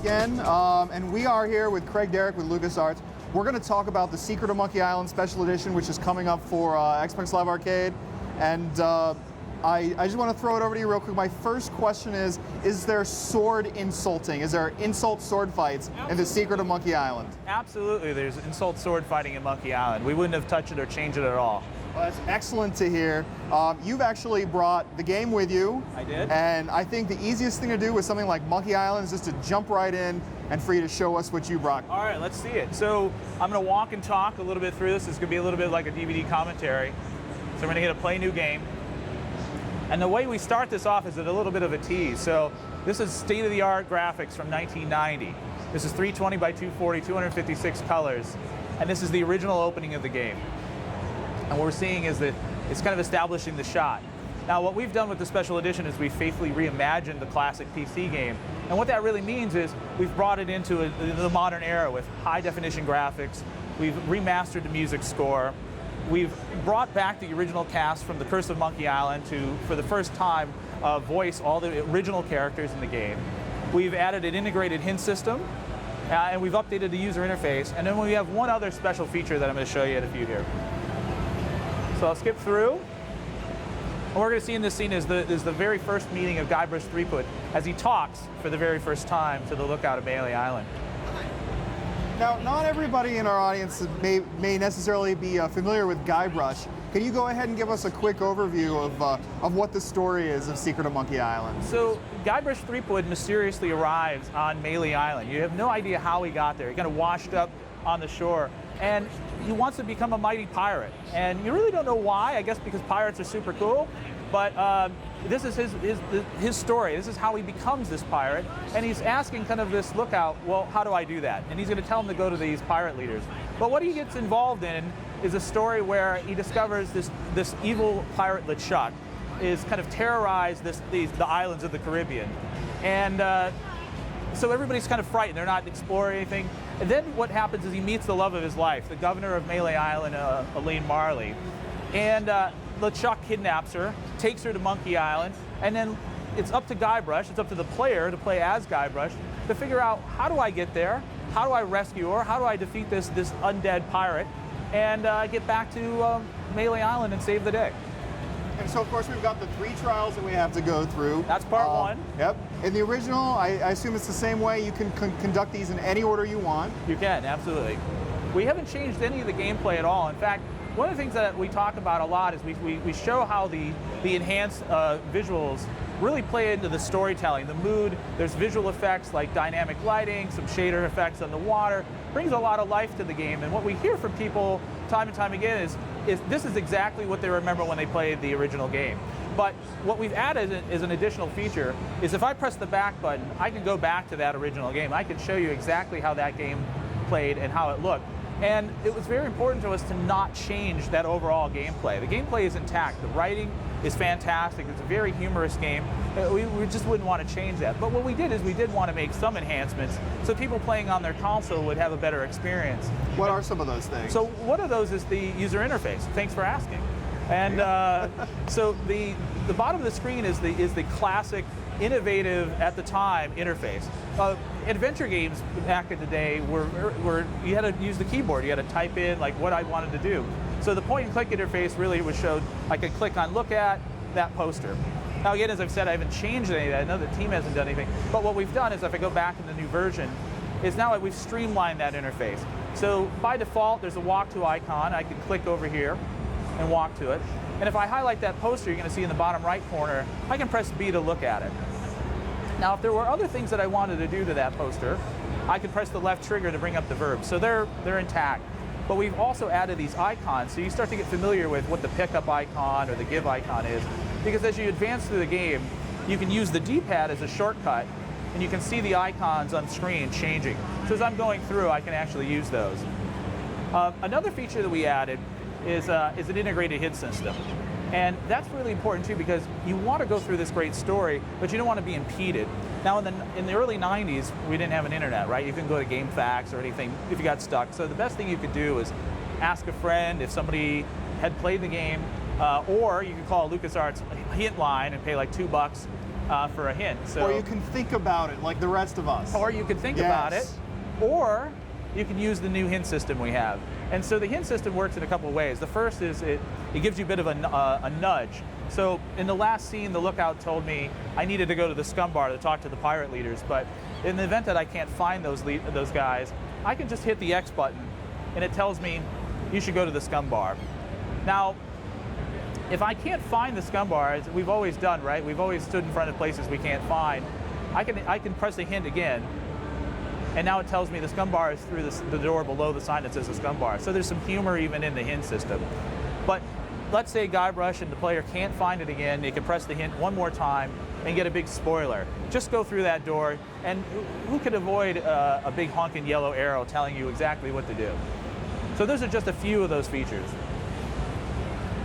again, and we are here with Craig Derrick with LucasArts. We're going to talk about the Secret of Monkey Island Special Edition, which is coming up for Xbox Live Arcade. And I just want to throw it over to you real quick. My first question is there sword insulting? Is there insult sword fights in the Secret of Monkey Island? Absolutely, there's insult sword fighting in Monkey Island. We wouldn't have touched it or changed it at all. Well, that's excellent to hear. You've actually brought the game with you. I did. And I think the easiest thing to do with something like Monkey Island is just to jump right in and for you to show us what you brought. All right, let's see it. So I'm going to walk and talk a little bit through this. It's going to be a little bit like a DVD commentary. So we're going to hit a play new game. And the way we start this off is with a little bit of a tease. So this is state-of-the-art graphics from 1990. This is 320 by 240, 256 colors. And this is the original opening of the game. And what we're seeing is that it's kind of establishing the shot. Now, what we've done with the special edition is we faithfully reimagined the classic PC game. And what that really means is we've brought it into the modern era with high-definition graphics. We've remastered the music score. We've brought back the original cast from The Curse of Monkey Island to, for the first time, voice all the original characters in the game. We've added an integrated hint system, and we've updated the user interface. And then we have one other special feature that I'm going to show you in a few here. So I'll skip through. What we're going to see in this scene is the very first meeting of Guybrush Threepwood as he talks for the very first time to the lookout of Melee Island. Now, not everybody in our audience may necessarily be familiar with Guybrush. Can you go ahead and give us a quick overview of what the story is of Secret of Monkey Island? So Guybrush Threepwood mysteriously arrives on Melee Island. You have no idea how he got there. He kind of washed up on the shore. And he wants to become a mighty pirate. And you really don't know why, I guess because pirates are super cool, but this is his story. This is how he becomes this pirate. And he's asking kind of this lookout, well, how do I do that? And he's going to tell him to go to these pirate leaders. But what he gets involved in is a story where he discovers this evil pirate LeChuck is kind of terrorized the islands of the Caribbean. And so everybody's kind of frightened. They're not exploring anything. And then what happens is he meets the love of his life, the governor of Melee Island, Elaine Marley. And LeChuck kidnaps her, takes her to Monkey Island, and then it's up to Guybrush, it's up to the player to play as Guybrush, to figure out how do I get there, how do I rescue her, how do I defeat this undead pirate, and get back to Melee Island and save the day. And so, of course, we've got the 3 trials that we have to go through. That's part 1. Yep. In the original, I assume it's the same way. You can conduct these in any order you want. You can, absolutely. We haven't changed any of the gameplay at all. In fact, one of the things that we talk about a lot is we show how the enhanced visuals really play into the storytelling, the mood. There's visual effects like dynamic lighting, some shader effects on the water. Brings a lot of life to the game. And what we hear from people time and time again is this is exactly what they remember when they played the original game. But what we've added as an additional feature is if I press the back button, I can go back to that original game. I can show you exactly how that game played and how it looked. And it was very important to us to not change that overall gameplay. The gameplay is intact. The writing is fantastic. It's a very humorous game. We just wouldn't want to change that. But what we did is we did want to make some enhancements so people playing on their console would have a better experience. What are some of those things? So one of those is the user interface. Thanks for asking. And so the bottom of the screen is the classic, innovative at the time interface. Adventure games back in the day were you had to use the keyboard. You had to type in like what I wanted to do. So the point and click interface really was showed. I could click on look at that poster. Now again, as I've said, I haven't changed any of that. I know the team hasn't done anything. But what we've done is if I go back in the new version, is now we've streamlined that interface. So by default, there's a walk to icon. I can click over here and walk to it. And if I highlight that poster, you're going to see in the bottom right corner, I can press B to look at it. Now, if there were other things that I wanted to do to that poster, I could press the left trigger to bring up the verbs. So they're intact. But we've also added these icons, so you start to get familiar with what the pickup icon or the give icon is. Because as you advance through the game, you can use the D-pad as a shortcut, and you can see the icons on screen changing. So as I'm going through, I can actually use those. Another feature that we added is an integrated hit system. And that's really important too because you want to go through this great story, but you don't want to be impeded. Now in the early 90s, we didn't have an internet, right? You couldn't go to GameFAQs or anything if you got stuck. So the best thing you could do is ask a friend if somebody had played the game, or you could call LucasArts hint line and pay like $2 for a hint. So, or you can think about it like the rest of us. or you can think about it, or you can use the new hint system we have. And so the hint system works in a couple of ways. The first is it gives you a bit of a nudge. So in the last scene, the lookout told me I needed to go to the scum bar to talk to the pirate leaders, but in the event that I can't find those guys, I can just hit the X button, and it tells me you should go to the scum bar. Now, if I can't find the scum bar, as we've always done, right? We've always stood in front of places we can't find. I can press a hint again, and now it tells me the scum bar is through the door below the sign that says the scum bar. So there's some humor even in the hint system. But let's say Guybrush and the player can't find it again, they can press the hint one more time and get a big spoiler. Just go through that door, and who could avoid a big honking yellow arrow telling you exactly what to do? So those are just a few of those features.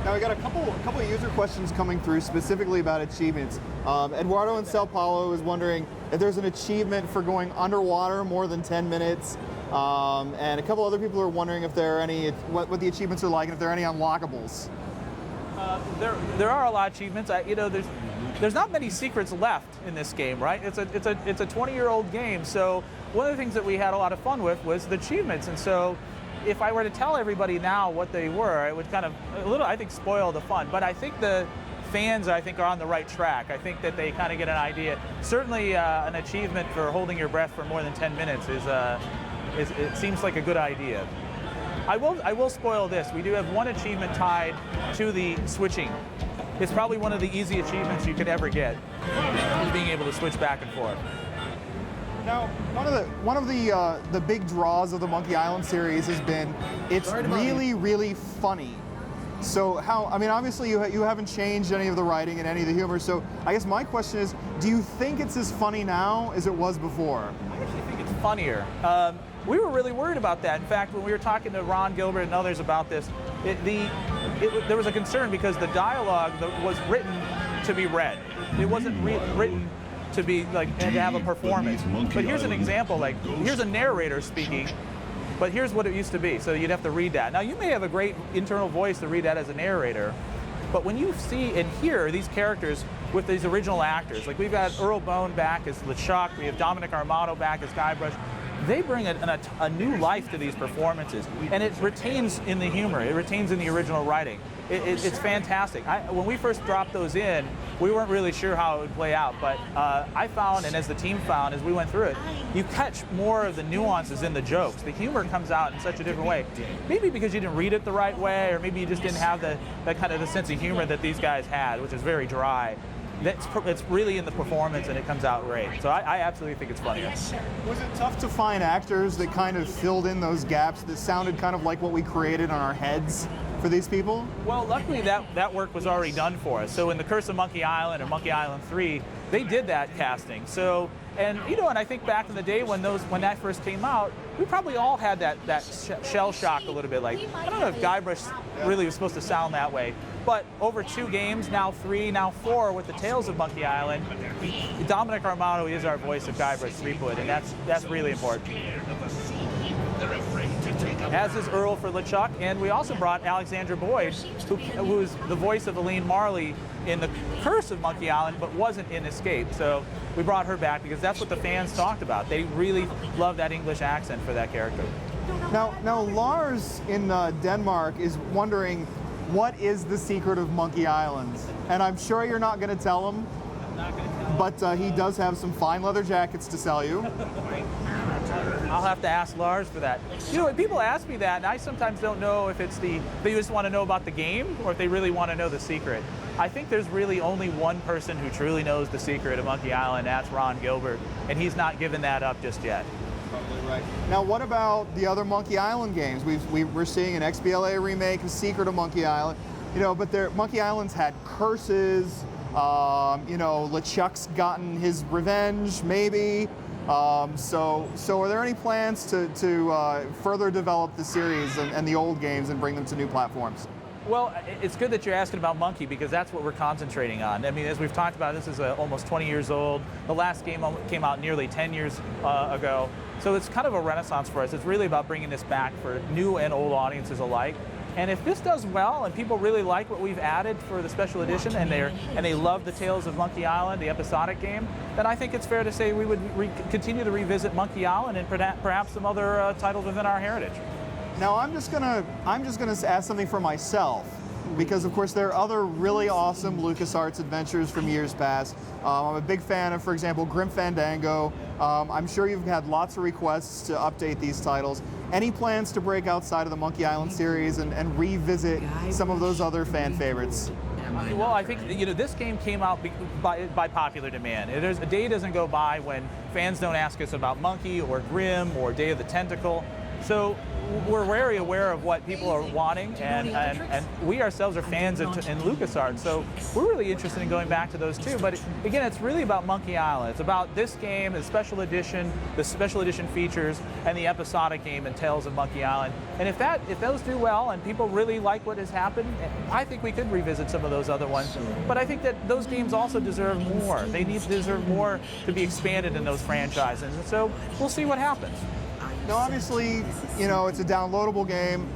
Now we got a couple of user questions coming through specifically about achievements. Eduardo in Sao Paulo is wondering if there's an achievement for going underwater more than 10 minutes. And a couple other people are wondering if there are any, what the achievements are like, and if there are any unlockables. There are a lot of achievements. There's not many secrets left in this game, right? It's a 20-year-old game. So one of the things that we had a lot of fun with was the achievements. And so if I were to tell everybody now what they were, it would kind of I think, spoil the fun. But I think the fans, are on the right track. I think that they kind of get an idea. Certainly, an achievement for holding your breath for more than 10 minutes it seems like a good idea. I will spoil this. We do have one achievement tied to the switching. It's probably one of the easy achievements you could ever get, is being able to switch back and forth. Now, one of the big draws of the Monkey Island series has been it's really funny. So obviously you haven't changed any of the writing and any of the humor. So I guess my question is, do you think it's as funny now as it was before? I actually think it's funnier. We were really worried about that. In fact, when we were talking to Ron Gilbert and others about this, there was a concern because the dialogue was written to be read. It wasn't written to be and to have a performance. But here's an example, here's a narrator speaking, but here's what it used to be. So you'd have to read that. Now you may have a great internal voice to read that as a narrator, but when you see and hear these characters with these original actors, we've got Earl Bone back as LeChuck, we have Dominic Armato back as Guybrush, they bring a new life to these performances, and it retains in the humor, it retains in the original writing. It's fantastic. When we first dropped those in, we weren't really sure how it would play out, but I found, and as the team found as we went through it, you catch more of the nuances in the jokes. The humor comes out in such a different way. Maybe because you didn't read it the right way, or maybe you just didn't have that kind of the sense of humor that these guys had, which is very dry. It's really in the performance, and it comes out great. So I absolutely think it's funny. Was it tough to find actors that kind of filled in those gaps that sounded kind of like what we created on our heads for these people? Well, luckily that work was already done for us. So in The Curse of Monkey Island or Monkey Island 3, they did that casting. So, and I think back in the day when that first came out, we probably all had that shell shock a little bit. I don't know if Guybrush really was supposed to sound that way. But over 2 games, now 3, now 4, with the Tales of Monkey Island, Dominic Armato is our voice of Guybrush Threepwood, and that's really important. As is Earl for LeChuck, and we also brought Alexandra Boyd, who was the voice of Elaine Marley in The Curse of Monkey Island, but wasn't in Escape. So we brought her back because that's what the fans talked about. They really love that English accent for that character. Now Lars in Denmark is wondering, what is the secret of Monkey Island? And I'm sure you're not going to tell him. I'm not going to tell him. But he does have some fine leather jackets to sell you. I'll have to ask Lars for that. People ask me that, and I sometimes don't know if they just want to know about the game or if they really want to know the secret. I think there's really only one person who truly knows the secret of Monkey Island, that's Ron Gilbert, and he's not given that up just yet. Probably right. Now, what about the other Monkey Island games? We're seeing an XBLA remake, A Secret of Monkey Island. But Monkey Island's had curses. LeChuck's gotten his revenge, maybe. So are there any plans to further develop the series and the old games and bring them to new platforms? Well, it's good that you're asking about Monkey because that's what we're concentrating on. I mean, as we've talked about, this is almost 20 years old. The last game came out nearly 10 years ago. So it's kind of a renaissance for us. It's really about bringing this back for new and old audiences alike. And if this does well and people really like what we've added for the special edition and they love the Tales of Monkey Island, the episodic game, then I think it's fair to say we would continue to revisit Monkey Island and perhaps some other titles within our heritage. Now I'm just gonna ask something for myself, because of course there are other really awesome LucasArts adventures from years past. I'm a big fan of, for example, Grim Fandango. I'm sure you've had lots of requests to update these titles. Any plans to break outside of the Monkey Island series and revisit some of those other fan favorites? Well, I think this game came out by popular demand. A day doesn't go by when fans don't ask us about Monkey or Grim or Day of the Tentacle. So we're very aware of what people are wanting, and we ourselves are fans in LucasArts, so we're really interested in going back to those too. But again, it's really about Monkey Island. It's about this game, the special edition features, and the episodic game and Tales of Monkey Island. And if those do well and people really like what has happened, I think we could revisit some of those other ones. But I think that those games also deserve more. They deserve more to be expanded in those franchises. And so we'll see what happens. Now, obviously, it's a downloadable game.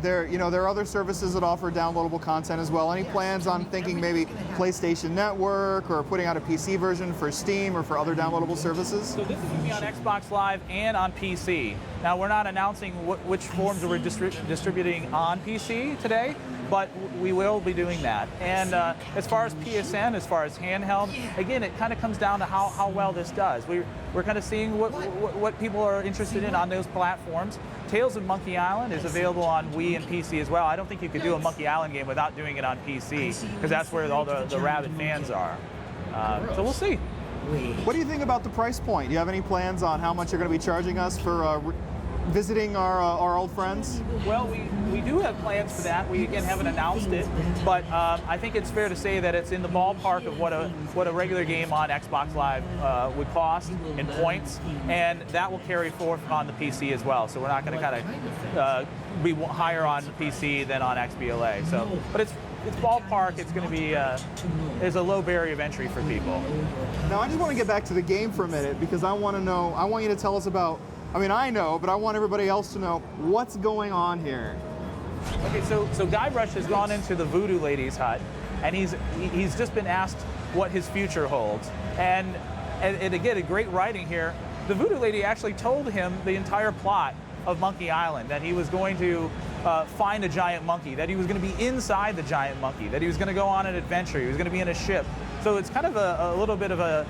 There are other services that offer downloadable content as well. Any plans on thinking maybe PlayStation Network or putting out a PC version for Steam or for other downloadable services? So this is going to be on Xbox Live and on PC. Now, we're not announcing which forms we're distributing on PC today, but we will be doing that. And as far as PSN, as far as handheld, again, it kind of comes down to how well this does. We're kind of seeing what people are interested in on those platforms. Tales of Monkey Island is available on Wii and PC as well. I don't think you could do a Monkey Island game without doing it on PC, because that's where all the rabid fans are. So we'll see. What do you think about the price point? Do you have any plans on how much you're going to be charging us for visiting our old friends? Well, we do have plans for that. We again haven't announced it, but I think it's fair to say that it's in the ballpark of what a regular game on Xbox Live would cost in points, and that will carry forth on the PC as well. So we're not going to kind of be higher on the PC than on XBLA. So, but it's ballpark. It's going to be there's a low barrier of entry for people. Now I just want to get back to the game for a minute, because I want you to tell us about. I mean, I know, but I want everybody else to know what's going on here. Okay, so Guybrush has gone into the Voodoo Lady's hut, and he's just been asked what his future holds. And again, a great writing here. The Voodoo Lady actually told him the entire plot of Monkey Island, that he was going to find a giant monkey, that he was going to be inside the giant monkey, that he was going to go on an adventure, he was going to be in a ship. So it's kind of a little bit of a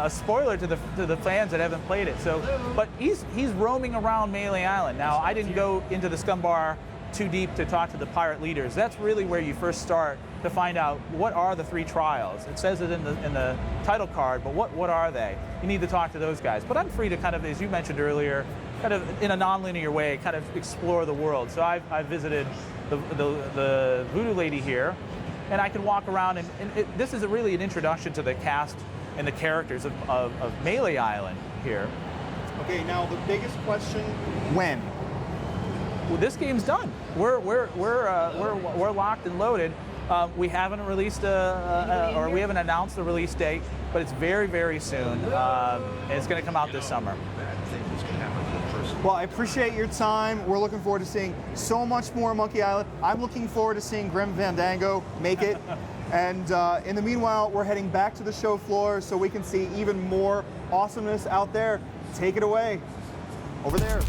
spoiler to the fans that haven't played it. So, but he's roaming around Melee Island. Now, I didn't go into the Scum Bar too deep to talk to the pirate leaders. That's really where you first start to find out what are the 3 trials. It says it in the title card, but what are they? You need to talk to those guys. But I'm free to kind of, as you mentioned earlier, kind of in a non-linear way, kind of explore the world. So I've visited the Voodoo Lady here, and I can walk around, and this is really an introduction to the cast and the characters of Melee Island here. Okay, now the biggest question: when? Well, this game's done. We're locked and loaded. We haven't released or we haven't announced the release date, but it's very, very soon. And it's going to come out this summer. Well, I appreciate your time. We're looking forward to seeing so much more Monkey Island. I'm looking forward to seeing Grim Fandango make it. And in the meanwhile, we're heading back to the show floor so we can see even more awesomeness out there. Take it away. Over there.